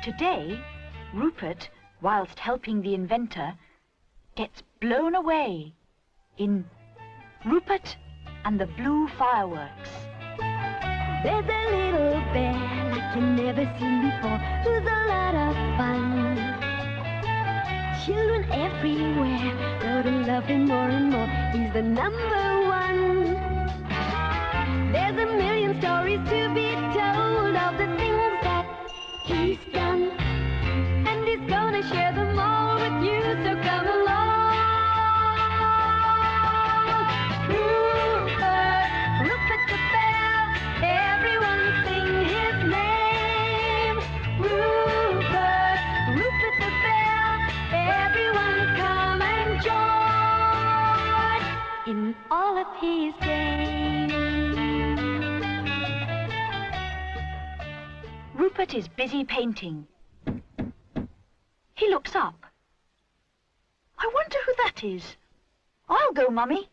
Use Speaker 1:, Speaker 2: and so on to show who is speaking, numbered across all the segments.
Speaker 1: Today, Rupert, whilst helping the inventor, gets blown away in Rupert and the Blue Fireworks.
Speaker 2: There's a little bear like you've never seen before, who's a lot of fun. Children everywhere grow to love him more and more. He's the number one. There's a million stories to be told of the things that he's done, and he's gonna share them all with you, so come along. Rupert, Rupert the Bear, everyone sing his name. Rupert, Rupert the Bear, everyone come and join in all of his games.
Speaker 1: Rupert is busy painting. He looks up. I wonder who that is. I'll go, Mummy.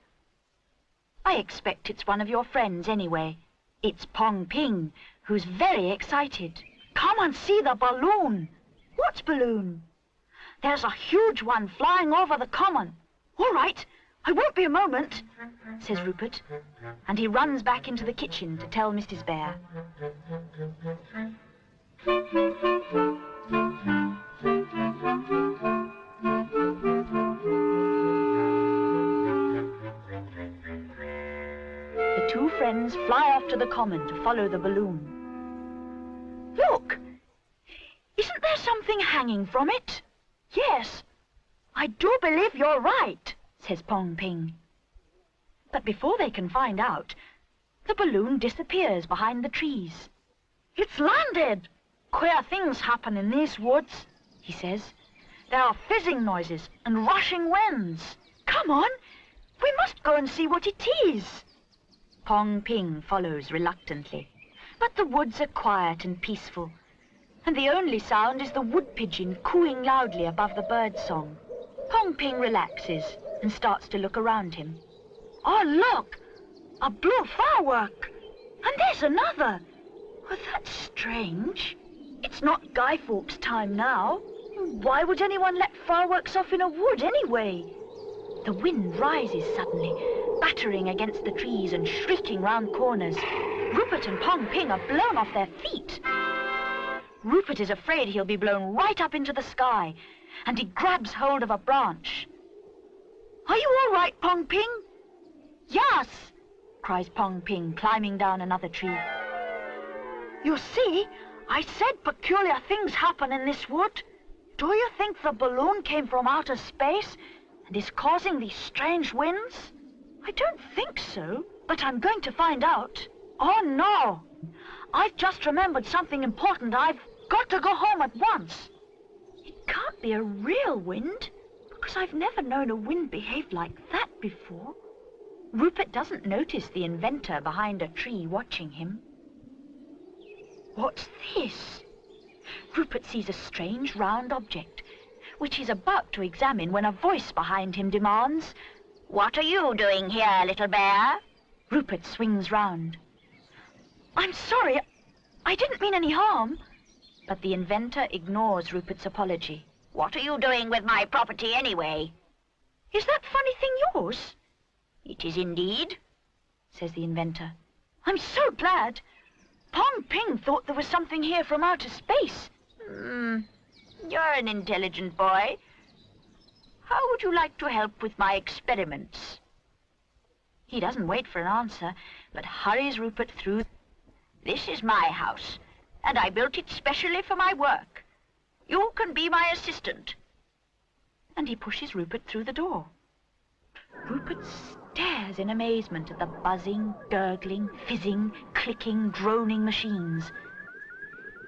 Speaker 1: I expect it's one of your friends anyway. It's Pong Ping, who's very excited. Come and see the balloon. What balloon? There's a huge one flying over the common. All right, I won't be a moment, says Rupert, and he runs back into the kitchen to tell Mrs. Bear. The two friends fly off to the common to follow the balloon. Look! Isn't there something hanging from it? Yes, I do believe you're right, says Pong Ping. But before they can find out, the balloon disappears behind the trees. It's landed! Queer things happen in these woods, he says. There are fizzing noises and rushing winds. Come on, we must go and see what it is. Pong Ping follows reluctantly, but the woods are quiet and peaceful, and the only sound is the wood pigeon cooing loudly above the bird song. Pong Ping relaxes and starts to look around him. Oh, look! A blue firework! And there's another! Oh, that's strange. It's not Guy Fawkes' time now. Why would anyone let fireworks off in a wood anyway? The wind rises suddenly, battering against the trees and shrieking round corners. Rupert and Pong Ping are blown off their feet. Rupert is afraid he'll be blown right up into the sky, and he grabs hold of a branch. Are you all right, Pong Ping? Yes, cries Pong Ping, climbing down another tree. You see, I said peculiar things happen in this wood. Do you think the balloon came from outer space and is causing these strange winds? I don't think so, but I'm going to find out. Oh, no. I've just remembered something important. I've got to go home at once. It can't be a real wind, because I've never known a wind behave like that before. Rupert doesn't notice the inventor behind a tree watching him. What's this? Rupert sees a strange round object, which he's about to examine when a voice behind him demands, "What are you doing here, little bear?" Rupert swings round. I'm sorry, I didn't mean any harm. But the inventor ignores Rupert's apology. What are you doing with my property anyway? Is that funny thing yours? It is indeed, says the inventor. I'm so glad. Pong Ping thought there was something here from outer space. You're an intelligent boy. How would you like to help with my experiments? He doesn't wait for an answer, but hurries Rupert through. This is my house, and I built it specially for my work. You can be my assistant. And he pushes Rupert through the door. Rupert stares in amazement at the buzzing, gurgling, fizzing, clicking, droning machines.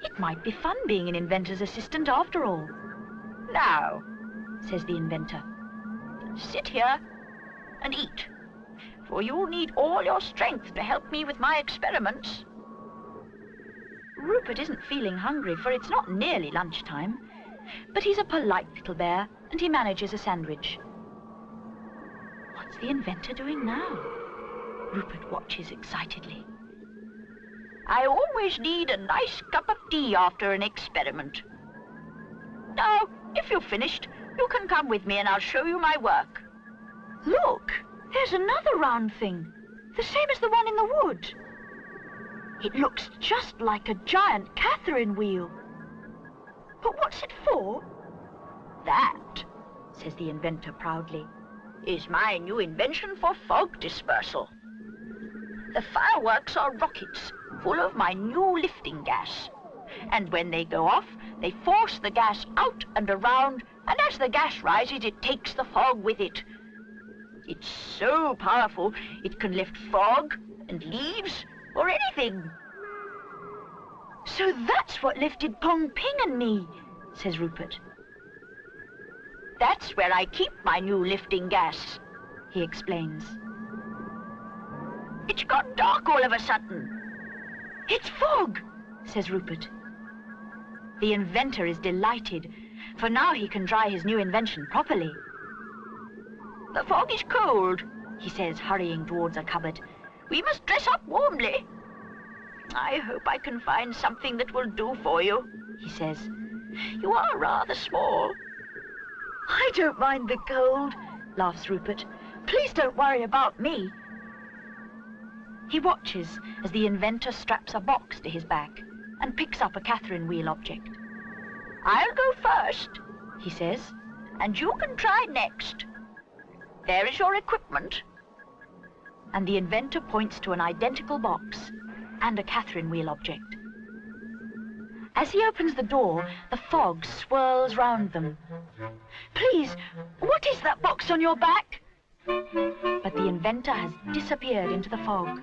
Speaker 1: It might be fun being an inventor's assistant after all. Now, says the inventor, sit here and eat, for you'll need all your strength to help me with my experiments. Rupert isn't feeling hungry, for it's not nearly lunchtime, but he's a polite little bear, and he manages a sandwich. What's the inventor doing now? Rupert watches excitedly. I always need a nice cup of tea after an experiment. Now, if you've finished, you can come with me and I'll show you my work. Look, there's another round thing, the same as the one in the wood. It looks just like a giant Catherine wheel. But what's it for? That, says the inventor proudly, is my new invention for fog dispersal. The fireworks are rockets full of my new lifting gas. And when they go off, they force the gas out and around, and as the gas rises, it takes the fog with it. It's so powerful, it can lift fog and leaves or anything. So that's what lifted Pong Ping and me, says Rupert. That's where I keep my new lifting gas, he explains. It's got dark all of a sudden. It's fog, says Rupert. The inventor is delighted, for now he can try his new invention properly. The fog is cold, he says, hurrying towards a cupboard. We must dress up warmly. I hope I can find something that will do for you, he says. You are rather small. I don't mind the cold, laughs Rupert. Please don't worry about me. He watches as the inventor straps a box to his back and picks up a Catherine wheel object. I'll go first, he says, and you can try next. There is your equipment. And the inventor points to an identical box and a Catherine wheel object. As he opens the door, the fog swirls round them. Please, what is that box on your back? But the inventor has disappeared into the fog.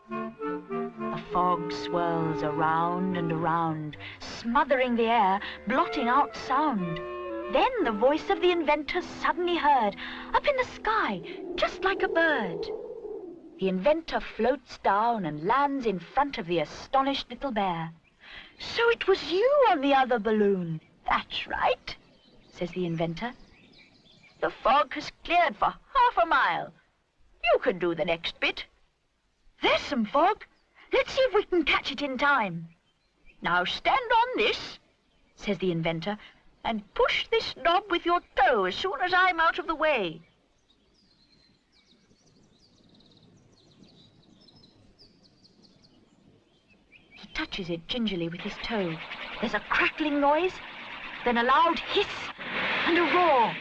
Speaker 1: The fog swirls around and around, smothering the air, blotting out sound. Then the voice of the inventor suddenly heard, up in the sky, just like a bird. The inventor floats down and lands in front of the astonished little bear. So it was you on the other balloon. That's right, says the inventor. The fog has cleared for half a mile. You can do the next bit. There's some fog. Let's see if we can catch it in time. Now stand on this, says the inventor, and push this knob with your toe as soon as I'm out of the way. He touches it gingerly with his toe. There's a crackling noise, then a loud hiss and a roar.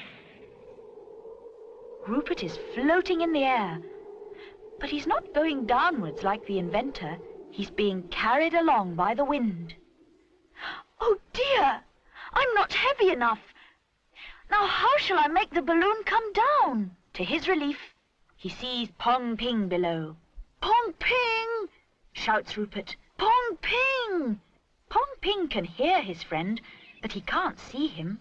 Speaker 1: Rupert is floating in the air, but he's not going downwards like the inventor. He's being carried along by the wind. Oh dear, I'm not heavy enough. Now how shall I make the balloon come down? To his relief, he sees Pong Ping below. Pong Ping, shouts Rupert. Pong Ping! Pong Ping can hear his friend, but he can't see him.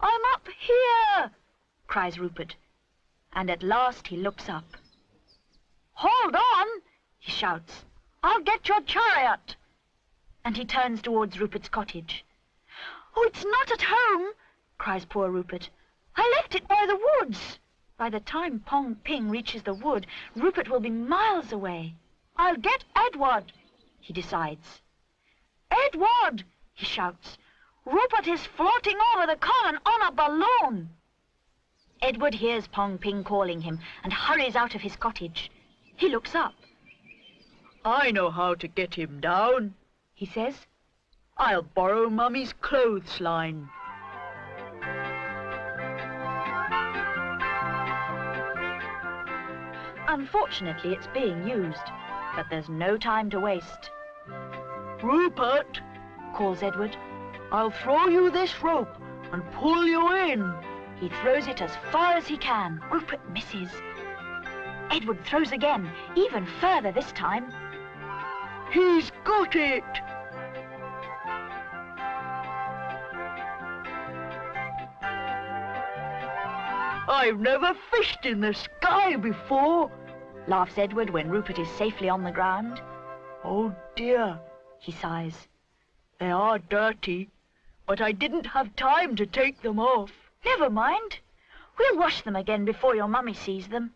Speaker 1: I'm up here, cries Rupert, and at last he looks up. Hold on, he shouts. I'll get your chariot. And he turns towards Rupert's cottage. Oh, it's not at home, cries poor Rupert. I left it by the woods. By the time Pong Ping reaches the wood, Rupert will be miles away. I'll get Edward, he decides. Edward, he shouts. Rupert is floating over the common on a balloon. Edward hears Pong Ping calling him and hurries out of his cottage. He looks up. I know how to get him down, he says. I'll borrow Mummy's clothesline. Unfortunately, it's being used, but there's no time to waste. Rupert, calls Edward, I'll throw you this rope and pull you in. He throws it as far as he can. Rupert misses. Edward throws again, even further this time. He's got it! I've never fished in the sky before, laughs Edward when Rupert is safely on the ground. Oh dear, he sighs. They are dirty, but I didn't have time to take them off. Never mind. We'll wash them again before your mummy sees them.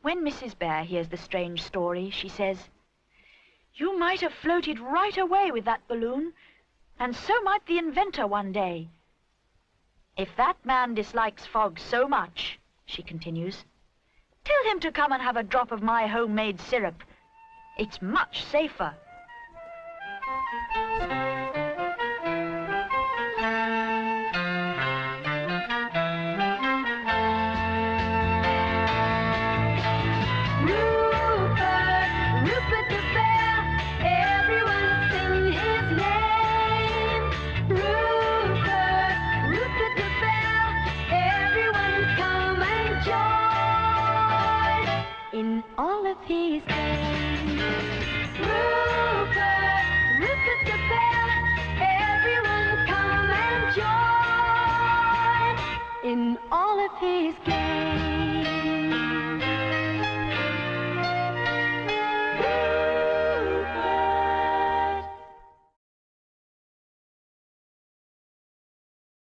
Speaker 1: When Mrs. Bear hears the strange story, she says, You might have floated right away with that balloon, And so might the inventor one day. If that man dislikes fog so much, she continues, tell him to come and have a drop of my homemade syrup. It's much safer.
Speaker 2: Rupert the Bear, everyone sing his name. Rupert the Bear, everyone come and join in all of his games. Rupert the Bear, everyone come and join in all of his games.